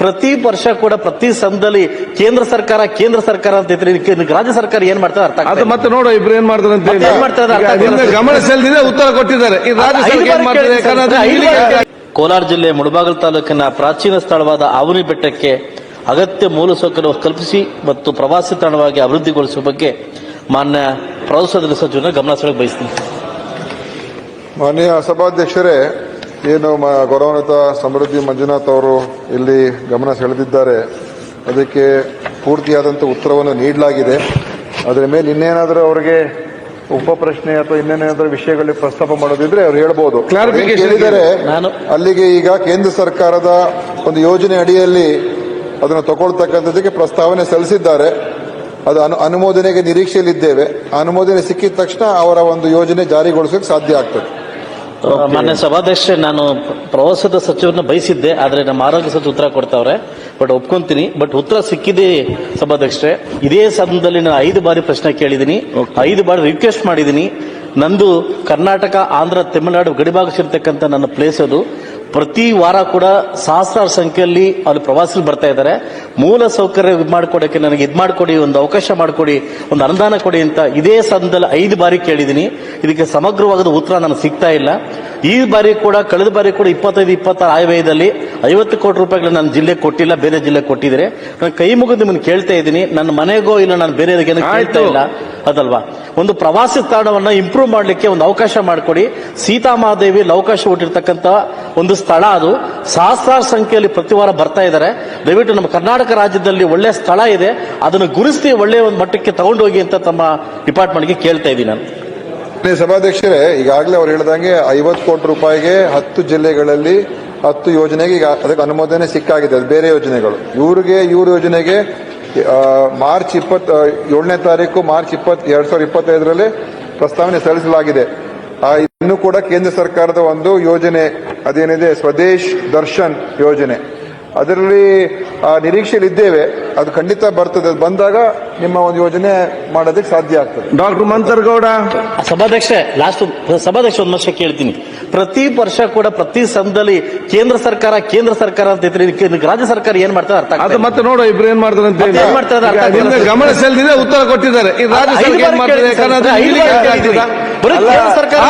ಪ್ರತಿ ವರ್ಷ ಕೂಡ ಪ್ರತಿ ಸಂದರ್ಭದಲ್ಲಿ ಕೇಂದ್ರ ಸರ್ಕಾರ ಅಂತ ಇದ್ರೆ ಇದಕ್ಕೆ ರಾಜ್ಯ ಸರ್ಕಾರ ಏನ್ ಮಾಡ್ತಾರೆ ಅರ್ಥ ಅದು ಮತ್ತೆ ನೋಡು ಇಬ್ರು ಏನ್ ಮಾಡ್ತಾರೆ ಅಂತ ಮತ್ತೆ ಏನ್ ಮಾಡ್ತಾರೆ ಅರ್ಥ ಈಗ ನಿಮ್ಗೆ ಗಮನ ಸೆಳೆದಿದೆ ಉತ್ತರ ಕೊಟ್ಟಿದ್ದಾರೆ ಈ ರಾಜ್ಯ ಸರ್ಕಾರ ಏನ್ ಮಾಡ್ತಾರೆ ಯಾಕಂದ್ರೆ ಕೋಲಾರ ಜಿಲ್ಲೆ ಮುಳಬಾಗಿಲು ತಾಲೂಕಿನ ಪ್ರಾಚೀನ ಸ್ಥಳವಾದ ಆವನಿ ಬೆಟ್ಟಕ್ಕೆ ಅಗತ್ಯ ಮೂಲಸೌಕರ್ಯ ಕಲ್ಪಿಸಿ ಮತ್ತು ಪ್ರವಾಸಿ ತಾಣವಾಗಿ ಅಭಿವೃದ್ಧಿಗೊಳಿಸುವ ಬಗ್ಗೆ ಮಾನ್ಯ ಪ್ರವಾಸೋದ್ಯಮ ಸಚಿವರ ಗಮನ ಸೆಳೆಯಲು ಬಯಸ್ತೀನಿ. ಮಾನ್ಯ ಸಭಾಧ್ಯಕ್ಷರೇ, ಏನು ಗೌರವಾನ್ವಿತ ಸಮೃದ್ಧಿ ಮಂಜುನಾಥ್ ಅವರು ಇಲ್ಲಿ ಗಮನ ಸೆಳೆದಿದ್ದಾರೆ, ಅದಕ್ಕೆ ಪೂರ್ತಿಯಾದಂಥ ಉತ್ತರವನ್ನು ನೀಡಲಾಗಿದೆ. ಅದರ ಮೇಲೆ ಇನ್ನೇನಾದರೂ ಅವರಿಗೆ ಉಪ ಪ್ರಶ್ನೆ ಅಥವಾ ಇನ್ನೇನಾದರೂ ವಿಷಯಗಳಲ್ಲಿ ಪ್ರಸ್ತಾಪ ಮಾಡೋದಿದ್ರೆ ಅವ್ರು ಹೇಳ್ಬೋದು. ಹೇಳಿದರೆ ಅಲ್ಲಿಗೆ ಈಗ ಕೇಂದ್ರ ಸರ್ಕಾರದ ಒಂದು ಯೋಜನೆ ಅಡಿಯಲ್ಲಿ ಅದನ್ನು ತಗೊಳ್ತಕ್ಕಂಥದ್ದಕ್ಕೆ ಪ್ರಸ್ತಾವನೆ ಸಲ್ಲಿಸಿದ್ದಾರೆ. ಅದು ಅನುಮೋದನೆಗೆ ನಿರೀಕ್ಷೆಯಲ್ಲಿದ್ದೇವೆ. ಅನುಮೋದನೆ ಸಿಕ್ಕಿದ ತಕ್ಷಣ ಅವರ ಒಂದು ಯೋಜನೆ ಜಾರಿಗೊಳಿಸೋಕೆ ಸಾಧ್ಯ ಆಗ್ತದೆ. ಮಾನ್ಯ ಸಭಾಧ್ಯಕ್ಷ, ನಾನು ಪ್ರವಾಸದ ಸಚಿವರನ್ನ ಬಯಸಿದ್ದೆ, ಆದ್ರೆ ನಮ್ಮ ಆರೋಗ್ಯ ಸಚಿವ ಉತ್ತರ ಕೊಡ್ತಾವ್ರೆ. ಬಟ್ ಒಪ್ಕೊಂತೀನಿ. ಬಟ್ ಉತ್ತರ ಸಿಕ್ಕಿದೆ ಸಭಾಧ್ಯಕ್ಷರೇ. ಇದೇ ಸದನದಲ್ಲಿ ನಾನು 5 ಬಾರಿ ಪ್ರಶ್ನೆ ಕೇಳಿದ್ದೀನಿ, 5 ಬಾರಿ ರಿಕ್ವೆಸ್ಟ್ ಮಾಡಿದ್ದೀನಿ. ನಂದು ಕರ್ನಾಟಕ, ಆಂಧ್ರ, ತಮಿಳುನಾಡು ಗಡಿಭಾಗ ಸೇರ್ತಕ್ಕಂಥ ನನ್ನ ಪ್ಲೇಸ್ ಅದು. ಪ್ರತಿ ವಾರ ಕೂಡ ಸಹಸ್ರಾರು ಸಂಖ್ಯೆಯಲ್ಲಿ ಅಲ್ಲಿ ಪ್ರವಾಸಿಗರು ಬರ್ತಾ ಇದ್ದಾರೆ. ಮೂಲ ಸೌಕರ್ಯ ಮಾಡಿಕೊಡಕ್ಕೆ ನನಗೆ ಮಾಡಿಕೊಡಿ, ಒಂದು ಅವಕಾಶ ಮಾಡಿಕೊಡಿ, ಒಂದು ಅನುದಾನ ಕೊಡಿ ಅಂತ ಇದೇ ಸದನದಲ್ಲಿ 5 ಬಾರಿ ಕೇಳಿದ್ದೀನಿ. ಇದಕ್ಕೆ ಸಮಗ್ರವಾದ ಉತ್ತರ ನನಗೆ ಸಿಗ್ತಾ ಇಲ್ಲ. ಈ ಬಾರಿ ಕೂಡ, ಕಳೆದ ಬಾರಿ ಕೂಡ 25-26 ಆಯವ್ಯಯದಲ್ಲಿ 50 ಕೋಟಿ ರೂಪಾಯಿಗಳು ನನ್ನ ಜಿಲ್ಲೆಗೆ ಕೊಟ್ಟಿಲ್ಲ, ಬೇರೆ ಜಿಲ್ಲೆಗೆ ಕೊಟ್ಟಿದ್ರೆ ನಾನು ಕೈ ಮುಗಿದು ನಿಮ್ಮನ್ನು ಕೇಳ್ತಾ ಇದ್ದೀನಿ. ನನ್ನ ಮನೆಗೋ ಇಲ್ಲ ನಾನು ಬೇರೆಯವರಿಗೆ ಕೇಳ್ತಾ ಇಲ್ಲ, ಅದಲ್ವಾ? ಒಂದು ಪ್ರವಾಸಿ ತಾಣವನ್ನ ಇಂಪ್ರೂವ್ ಮಾಡಲಿಕ್ಕೆ ಒಂದು ಅವಕಾಶ ಮಾಡಿಕೊಡಿ. ಸೀತಾಮಹಾದೇವಿ ಅವಕಾಶ ಕೊಟ್ಟಿರ್ತಕ್ಕಂಥ ಒಂದು ಸ್ಥಳ ಅದು. ಸಹಸ್ರಾರು ಸಂಖ್ಯೆಯಲ್ಲಿ ಪ್ರತಿ ವಾರ ಬರ್ತಾ ಇದ್ದಾರೆ. ದಯವಿಟ್ಟು ನಮ್ಮ ಕರ್ನಾಟಕ ರಾಜ್ಯದಲ್ಲಿ ಒಳ್ಳೆ ಸ್ಥಳ ಇದೆ, ಅದನ್ನು ಗುರುತಿಸಿ ಒಳ್ಳೆ ಒಂದು ಮಟ್ಟಕ್ಕೆ ತಗೊಂಡು ಹೋಗಿ ಅಂತ ತಮ್ಮ ಡಿಪಾರ್ಟ್ಮೆಂಟ್ಗೆ ಕೇಳ್ತಾ ಇದ್ದೀನಿ ನಾನು. ಸಭಾಧ್ಯಕ್ಷರೇ, ಈಗಾಗಲೇ ಅವ್ರು ಹೇಳಿದಂಗೆ 50 ಕೋಟಿ ರೂಪಾಯಿಗೆ 10 ಜಿಲ್ಲೆಗಳಲ್ಲಿ 10 ಯೋಜನೆಗೆ ಈಗ ಅದಕ್ಕೆ ಅನುಮೋದನೆ ಸಿಕ್ಕಾಗಿದೆ. ಅದು ಬೇರೆ ಯೋಜನೆಗಳು. ಇವ್ರ ಯೋಜನೆಗೆ ಮಾರ್ಚ್ 27ನೇ ತಾರೀಕು ಮಾರ್ಚ್ 2025ರಲ್ಲಿ ಪ್ರಸ್ತಾವನೆ ಸಲ್ಲಿಸಲಾಗಿದೆ. ಇನ್ನು ಕೂಡ ಕೇಂದ್ರ ಸರ್ಕಾರದ ಒಂದು ಯೋಜನೆ ಅದೇನಿದೆ, ಸ್ವದೇಶ್ ದರ್ಶನ್ ಯೋಜನೆ, ಅದರಲ್ಲಿ ನಿರೀಕ್ಷೆಯಲ್ಲಿದ್ದೇವೆ. ಅದು ಖಂಡಿತ ಬರ್ತದೆ. ಅದು ಬಂದಾಗ ನಿಮ್ಮ ಒಂದು ಯೋಜನೆ ಮಾಡೋದಕ್ಕೆ ಸಾಧ್ಯ ಆಗ್ತದೆ. ಡಾಕ್ಟರ್ ಮಂತರ್ಗೌಡ. ಸಭಾಧ್ಯಕ್ಷ ಒಂದು ವರ್ಷ ಕೇಳ್ತೀನಿ. ಪ್ರತಿ ವರ್ಷ ಕೂಡ ಪ್ರತಿ ಸಂದರ್ಭದಲ್ಲಿ ಕೇಂದ್ರ ಸರ್ಕಾರ ಅಂತ ಇದ್ರೆ ಇದಕ್ಕೆ ರಾಜ್ಯ ಸರ್ಕಾರ ಏನ್ ಮಾಡ್ತಾರೆ ಅರ್ಥ ಅದು ಮತ್ತೆ ನೋಡು ಇಬ್ರು ಏನ್ ಮಾಡ್ತಾರೆ ಅಂತ ನಿಮ್ಗೆ ಗಮನ ಸೆಳೆದಿದೆ ಉತ್ತರ ಕೊಟ್ಟಿದ್ದಾರೆ ಈ ರಾಜ್ಯ ಸರ್ಕಾರ ಏನ್ ಮಾಡ್ತಾರೆ ಯಾಕಂದ್ರೆ ಸರ್ಕಾರ